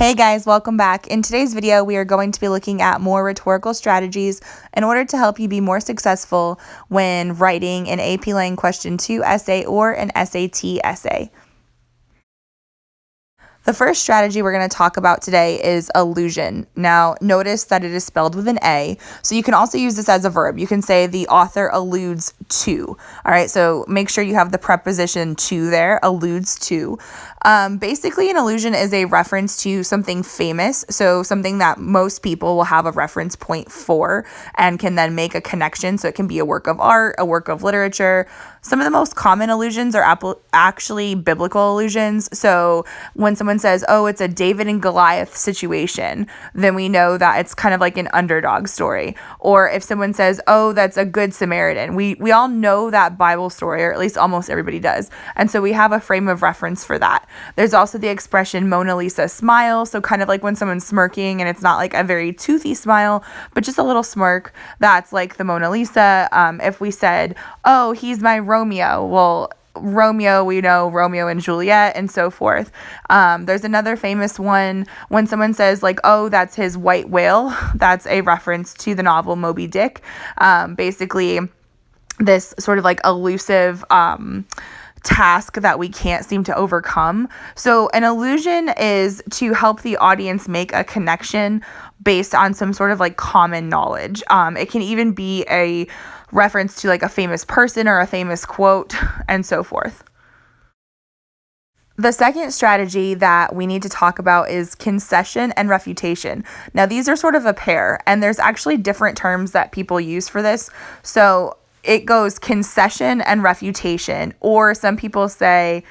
Hey guys, welcome back. In today's video, we are going to be looking at more rhetorical strategies in order to help you be more successful when writing an AP Lang Question 2 essay or an SAT essay. The first strategy we're going to talk about today is allusion. Now, notice that it is spelled with an A, so you can also use this as a verb. You can say the author alludes to. All right, so make sure you have the preposition to there, alludes to. Basically, an allusion is a reference to something famous, so something that most people will have a reference point for and can then make a connection. So it can be a work of art, a work of literature. Some of the most common allusions are actually biblical allusions. So when someone says, oh, it's a David and Goliath situation, then we know that it's kind of like an underdog story. Or if someone says, oh, that's a good Samaritan, we all know that Bible story, or at least almost everybody does. And so we have a frame of reference for that. There's also the expression Mona Lisa smile. So kind of like when someone's smirking and it's not like a very toothy smile, but just a little smirk, that's like the Mona Lisa. If we said, oh, he's my Romeo, well, Romeo, we know Romeo and Juliet and so forth. There's another famous one when someone says like, oh, that's his white whale. That's a reference to the novel Moby Dick. Basically, this sort of like elusive task that we can't seem to overcome. So an allusion is to help the audience make a connection based on some sort of like common knowledge. It can even be a reference to like a famous person or a famous quote and so forth. The second strategy that we need to talk about is concession and refutation. Now, these are sort of a pair, and there's actually different terms that people use for this. So it goes concession and refutation, or some people say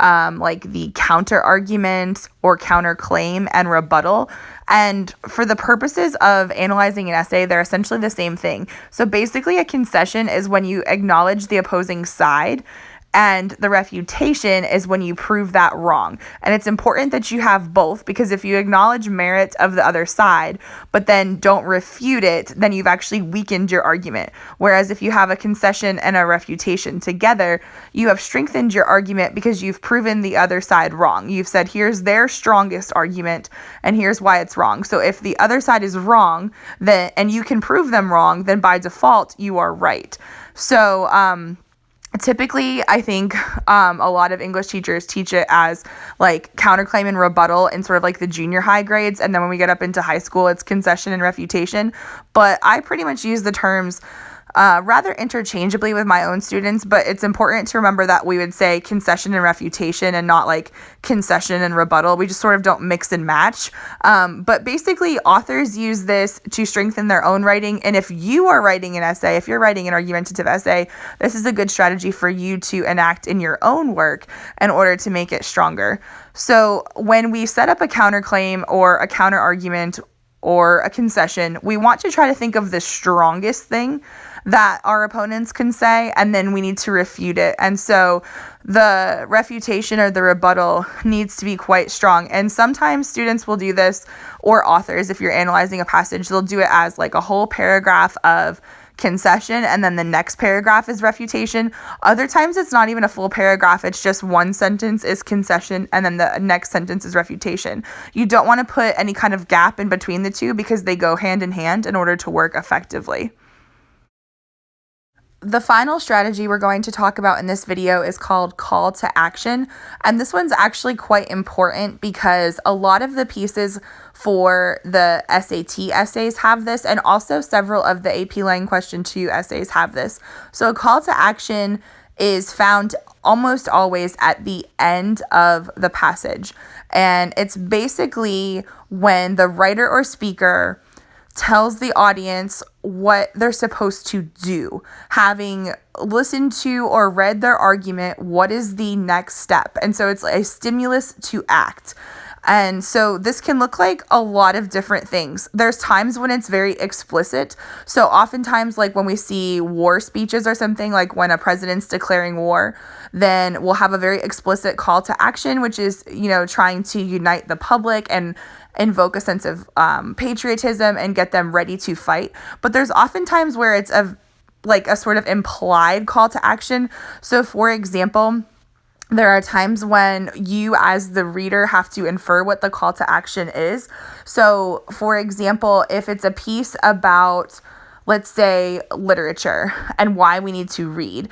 like the counter argument or counterclaim and rebuttal. And for the purposes of analyzing an essay, they're essentially the same thing. So basically, a concession is when you acknowledge the opposing side, and the refutation is when you prove that wrong. And it's important that you have both, because if you acknowledge merit of the other side, but then don't refute it, then you've actually weakened your argument. Whereas if you have a concession and a refutation together, you have strengthened your argument because you've proven the other side wrong. You've said, here's their strongest argument, and here's why it's wrong. So if the other side is wrong, then, and you can prove them wrong, then by default, you are right. So, typically, I think a lot of English teachers teach it as like counterclaim and rebuttal in sort of like the junior high grades. And then when we get up into high school, it's concession and refutation. But I pretty much use the terms rather interchangeably with my own students, but it's important to remember that we would say concession and refutation and not like concession and rebuttal. We just sort of don't mix and match. But basically, authors use this to strengthen their own writing. And if you are writing an essay, if you're writing an argumentative essay, this is a good strategy for you to enact in your own work in order to make it stronger. So when we set up a counterclaim or a counter argument or a concession, we want to try to think of the strongest thing that our opponents can say, and then we need to refute it. And so the refutation or the rebuttal needs to be quite strong. And sometimes students will do this, or authors, if you're analyzing a passage, they'll do it as like a whole paragraph of concession, and then the next paragraph is refutation. Other times it's not even a full paragraph, it's just one sentence is concession and then the next sentence is refutation. You don't want to put any kind of gap in between the two because they go hand in hand in order to work effectively. The final strategy we're going to talk about in this video is called call to action. And this one's actually quite important because a lot of the pieces for the SAT essays have this, and also several of the AP Lang Question 2 essays have this. So a call to action is found almost always at the end of the passage. And it's basically when the writer or speaker tells the audience what they're supposed to do. Having listened to or read their argument, what is the next step? And so it's a stimulus to act. And so this can look like a lot of different things. There's times when it's very explicit. So oftentimes, like when we see war speeches or something, like when a president's declaring war, then we'll have a very explicit call to action, which is, trying to unite the public and invoke a sense of patriotism and get them ready to fight. But there's often times where it's a sort of implied call to action. So for example, There are times when you as the reader have to infer what the call to action is. So, for example, if it's a piece about, let's say, literature and why we need to read,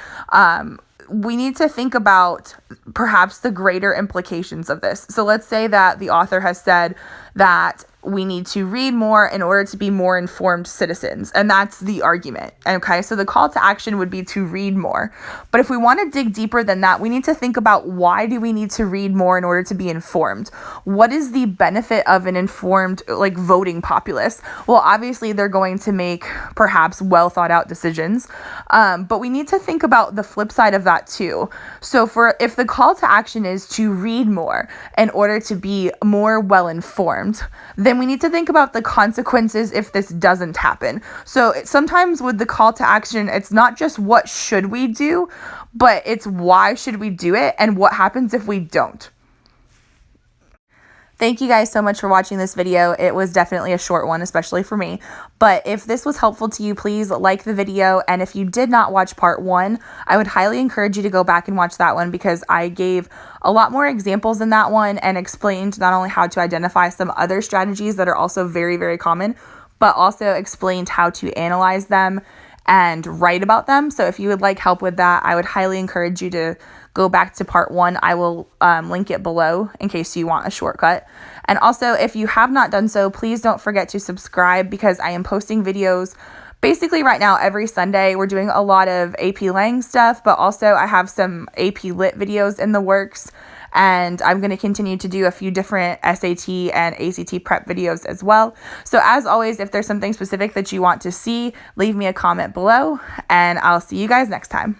we need to think about perhaps the greater implications of this. So let's say that the author has said that we need to read more in order to be more informed citizens. And that's the argument. Okay, so the call to action would be to read more. But if we want to dig deeper than that, we need to think about, why do we need to read more in order to be informed? What is the benefit of an informed, like, voting populace? Well, obviously they're going to make perhaps well thought out decisions. But we need to think about the flip side of that too. So if the call to action is to read more in order to be more well informed, then we need to think about the consequences if this doesn't happen. So sometimes with the call to action, it's not just what should we do, but it's why should we do it and what happens if we don't. Thank you guys so much for watching this video. It was definitely a short one, especially for me. But if this was helpful to you, please like the video. And if you did not watch part 1, I would highly encourage you to go back and watch that one, because I gave a lot more examples in that one and explained not only how to identify some other strategies that are also very, very common, but also explained how to analyze them and write about them. So if you would like help with that, I would highly encourage you to go back to part 1. I will link it below in case you want a shortcut. And also, if you have not done so, please don't forget to subscribe, because I am posting videos basically right now every Sunday. We're doing a lot of AP Lang stuff, but also I have some AP Lit videos in the works. And I'm going to continue to do a few different SAT and ACT prep videos as well. So as always, if there's something specific that you want to see, leave me a comment below, and I'll see you guys next time.